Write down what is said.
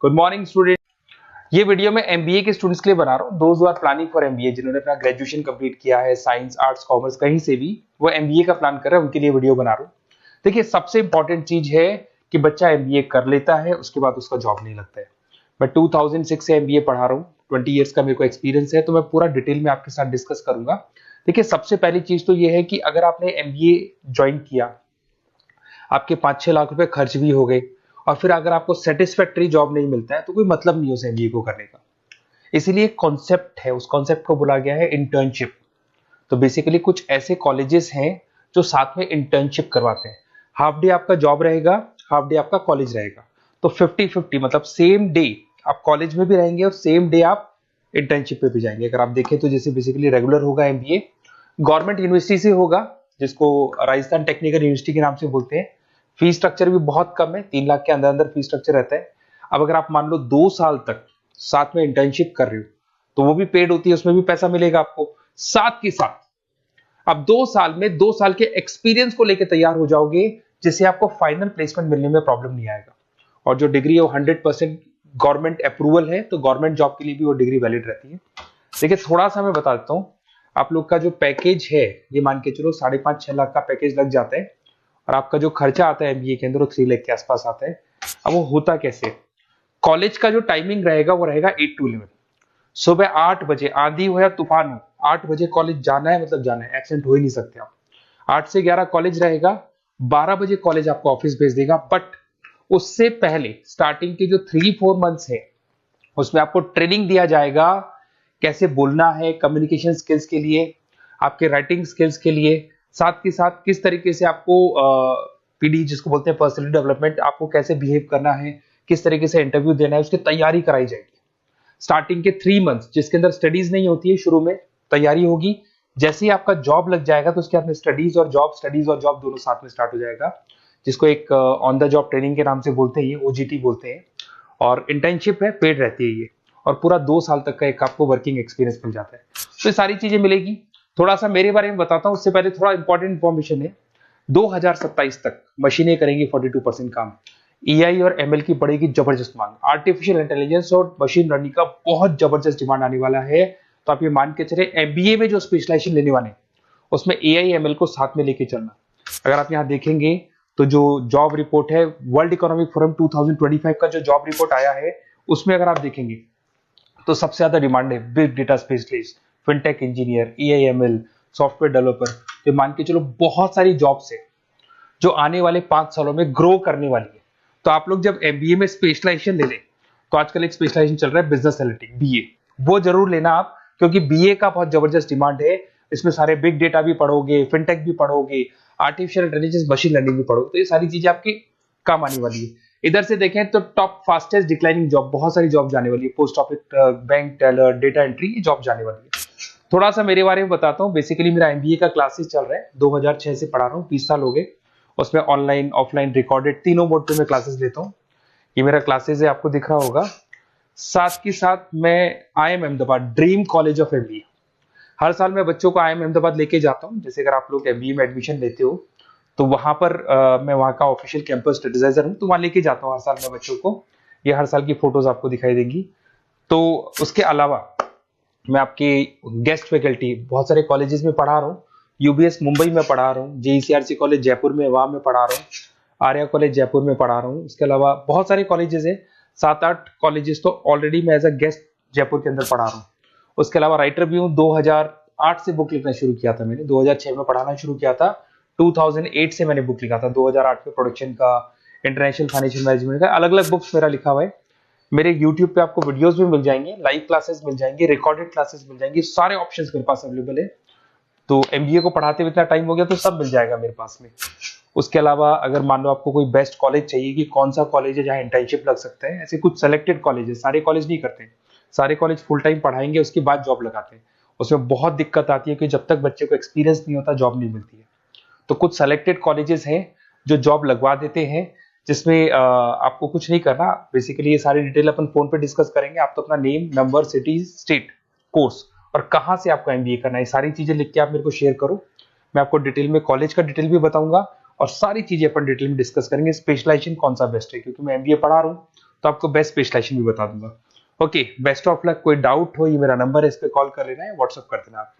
Good morning student. ये video मैं MBA के स्टूडेंट्स के लिए बना रहा हूँ। Those who are planning for MBA, जिन्होंने अपना ग्रेजुएशन कंप्लीट किया है, साइंस आर्ट्स कॉमर्स कहीं से भी वो एमबीए का प्लान कर रहे हैं, उनके लिए वीडियो बना रहा हूँ। देखिए, सबसे इंपॉर्टेंट चीज है कि बच्चा एमबीए कर लेता है, उसके बाद उसका जॉब नहीं लगता है। मैं 2006 से एमबीए पढ़ा रहा हूँ, 20 ईयर्स का मेरे को एक्सपीरियंस है, तो मैं पूरा डिटेल में आपके साथ डिस्कस करूंगा। देखिए, सबसे पहली चीज तो ये है कि अगर आपने एमबीए ज्वाइन किया, आपके 5-6 लाख रुपए खर्च भी हो गए और फिर अगर आपको सेटिस्फैक्टरी जॉब नहीं मिलता है तो कोई मतलब नहीं उस एमबीए को करने का। इसीलिए कॉन्सेप्ट है, उस कॉन्सेप्ट को बोला गया है इंटर्नशिप। तो बेसिकली कुछ ऐसे कॉलेजेस हैं जो साथ में इंटर्नशिप करवाते हैं। हाफ डे आपका जॉब रहेगा, हाफ डे आपका कॉलेज रहेगा। तो 50-50 मतलब सेम डे आप कॉलेज में भी रहेंगे और सेम डे आप इंटर्नशिप पे भी जाएंगे। अगर आप देखें तो जैसे बेसिकली रेगुलर होगा एमबीए, गवर्नमेंट यूनिवर्सिटी से होगा, जिसको राजस्थान टेक्निकल यूनिवर्सिटी के नाम से बोलते हैं। फीस स्ट्रक्चर भी बहुत कम है, 3 लाख के अंदर अंदर फीस स्ट्रक्चर रहता है। अब अगर आप मान लो 2 साल तक साथ में इंटर्नशिप कर रहे हो तो वो भी पेड होती है, उसमें भी पैसा मिलेगा आपको। साथ के साथ अब 2 साल में 2 साल के एक्सपीरियंस को लेकर तैयार हो जाओगे, जिससे आपको फाइनल प्लेसमेंट मिलने में प्रॉब्लम नहीं आएगा। और जो डिग्री है वो 100% गवर्नमेंट अप्रूवल है, तो गवर्नमेंट जॉब के लिए भी वो डिग्री वैलिड रहती है। देखिए, थोड़ा सा मैं बता देता हूँ। आप लोग का जो पैकेज है, ये मान के चलो 5.5-6 लाख का पैकेज लग जाता है और आपका जो खर्चा आता है एमबीए के अंदर वो 3 लाख के आसपास आता है। अब वो होता कैसे? कॉलेज का जो टाइमिंग रहेगा वो रहेगा 8 to 11। सुबह 8 बजे, आंधी हो या तूफान हो, 8 बजे कॉलेज जाना है, मतलब जाना है, एब्सेंट हो ही नहीं सकते आप। 8 से 11 कॉलेज रहेगा, 12 बजे कॉलेज आपको ऑफिस भेज देगा। बट उससे पहले स्टार्टिंग के जो 3-4 मंथ्स है उसमें आपको ट्रेनिंग दिया जाएगा, कैसे बोलना है, कम्युनिकेशन स्किल्स के लिए, आपके राइटिंग स्किल्स के लिए, साथ के साथ किस तरीके से आपको पीडी जिसको बोलते हैं पर्सनैलिटी डेवलपमेंट, आपको कैसे बिहेव करना है, किस तरीके से इंटरव्यू देना है, उसकी तैयारी कराई जाएगी। स्टार्टिंग के 3 मंथ्स जिसके अंदर स्टडीज नहीं होती है, शुरू में तैयारी होगी। जैसे ही आपका जॉब लग जाएगा तो उसके बाद में स्टडीज और जॉब दोनों साथ में स्टार्ट हो जाएगा, जिसको एक ऑन द जॉब ट्रेनिंग के नाम से बोलते हैं, ये ओजीटी बोलते हैं। और इंटर्नशिप है, पेड रहती है ये, और पूरा 2 साल तक का एक आपको वर्किंग एक्सपीरियंस मिल जाता है। तो ये सारी चीजें मिलेगी। थोड़ा सा मेरे बारे में बताता हूँ, उससे पहले थोड़ा इंपॉर्टेंट इंफॉर्मेशन है। 2027 तक मशीनें करेंगी 42% काम। एआई और एमएल की बढ़ेगी जबरदस्त मांग। आर्टिफिशियल इंटेलिजेंस और मशीन लर्निंग का बहुत जबरदस्त डिमांड आने वाला है। तो आप ये मान के चले, एमबीए में जो स्पेशलाइजेशन लेने वाले उसमें एआई एमएल को साथ में लेके चलना। अगर आप यहाँ देखेंगे तो जो जॉब रिपोर्ट है, वर्ल्ड इकोनॉमिक फोरम 2025 का जो जॉब रिपोर्ट आया है, उसमें अगर आप देखेंगे तो सबसे ज्यादा डिमांड है big data specialist, fintech engineer, AIML, software developer. तो मान के चलो बहुत सारी जॉब्स है जो आने वाले 5 सालों में ग्रो करने वाली है। तो आप लोग जब एमबीए में स्पेशलाइजेशन ले लें, तो आजकल एक स्पेशलाइजेशन चल रहा है बिजनेस एनालिटिक्स, बीए, वो जरूर लेना आप, क्योंकि बीए का बहुत जबरदस्त डिमांड है। इसमें सारे बिग डेटा भी पढ़ोगे, फिनटेक भी पढ़ोगे, आर्टिफिशियल इंटेलिजेंस, मशीन लर्निंग भी पढ़ोगे, तो ये सारी चीजें आपकी काम आने वाली है। इधर से देखें तो टॉप फास्टेस्ट डिक्लाइनिंग जॉब, बहुत सारी जॉब जाने वाली है, post office, bank teller, data entry, ये जॉब जाने वाली है। थोड़ा सा मेरे बारे में बताता हूँ। बेसिकली मेरा एमबीए का क्लासेस चल रहा है, 2006 से पढ़ा रहा हूँ, 20 साल हो गए। उसमें ऑनलाइन, ऑफलाइन, रिकॉर्डेड, तीनों मोड पे मैं क्लासेस लेता हूँ। ये मेरा क्लासेस है, आपको दिख रहा होगा। साथ के साथ मैं IIM Ahmedabad, dream college of MBA, हर साल मैं बच्चों को IIM अहमदाबाद लेके जाता हूँ। जैसे अगर आप लोग एमबीए में एडमिशन लेते हो तो वहां पर मैं वहां का ऑफिशियल कैंपस एडवाइजर हूँ, तो वहां लेके जाता हूँ हर साल मैं बच्चों को। ये हर साल की फोटोज आपको दिखाई देंगी। तो उसके अलावा मैं आपके गेस्ट फैकल्टी बहुत सारे कॉलेजेस में पढ़ा रहा हूँ। यूबीएस मुंबई में पढ़ा रहा हूँ, जेईसीआरसी कॉलेज जयपुर में, वहां में पढ़ा रहा हूँ, आर्या कॉलेज जयपुर में पढ़ा रहा हूँ। उसके अलावा बहुत सारे कॉलेजेस है, 7-8 कॉलेजेस तो ऑलरेडी मैं एज अ गेस्ट जयपुर के अंदर पढ़ा रहा हूँ। उसके अलावा राइटर भी हूँ। 2008 से बुक लिखना शुरू किया था मैंने, 2006 में पढ़ाना शुरू किया था, 2008 से मैंने बुक लिखा था। 2008 में प्रोडक्शन का, इंटरनेशनल फाइनेंशियल मैनेजमेंट का, अलग अलग बुक्स मेरा लिखा हुआ है। मेरे यूट्यूब पे आपको वीडियोस भी मिल जाएंगे, लाइव क्लासेस मिल जाएंगे, रिकॉर्डेड क्लासेस मिल जाएंगी, सारे ऑप्शंस मेरे पास अवेलेबल है। तो एमबीए को पढ़ाते हुए इतना टाइम हो गया तो सब मिल जाएगा मेरे पास में। उसके अलावा अगर मान लो आपको कोई बेस्ट कॉलेज चाहिए कि कौन सा कॉलेज है जहाँ इंटर्नशिप लग सकता है, ऐसे कुछ सेलेक्टेड कॉलेज है, सारे कॉलेज नहीं करते, सारे कॉलेज फुल टाइम पढ़ाएंगे उसके बाद जॉब लगाते हैं। उसमें बहुत दिक्कत आती है कि जब तक बच्चे को एक्सपीरियंस नहीं होता जॉब नहीं मिलती है। तो कुछ सेलेक्टेड कॉलेजेस हैं जो जॉब लगवा देते हैं, जिसमें आपको कुछ नहीं करना। बेसिकली ये सारी डिटेल अपन फोन पे डिस्कस करेंगे। आप तो अपना name, number, city, state, course और कहाँ से आपको एमबीए करना है, सारी चीजें लिख के आप मेरे को शेयर करो। मैं आपको डिटेल में कॉलेज का डिटेल भी बताऊंगा और सारी चीजें अपन डिटेल में डिस्कस करेंगे। स्पेशलाइजेशन कौन सा बेस्ट है, क्योंकि मैं एमबीए पढ़ा रहा हूँ तो आपको बेस्ट स्पेशलाइजेशन भी बता दूंगा। Okay, best of luck. कोई डाउट हो, ये मेरा नंबर है, इस पे कॉल कर लेना है, व्हाट्सअप कर देना आप।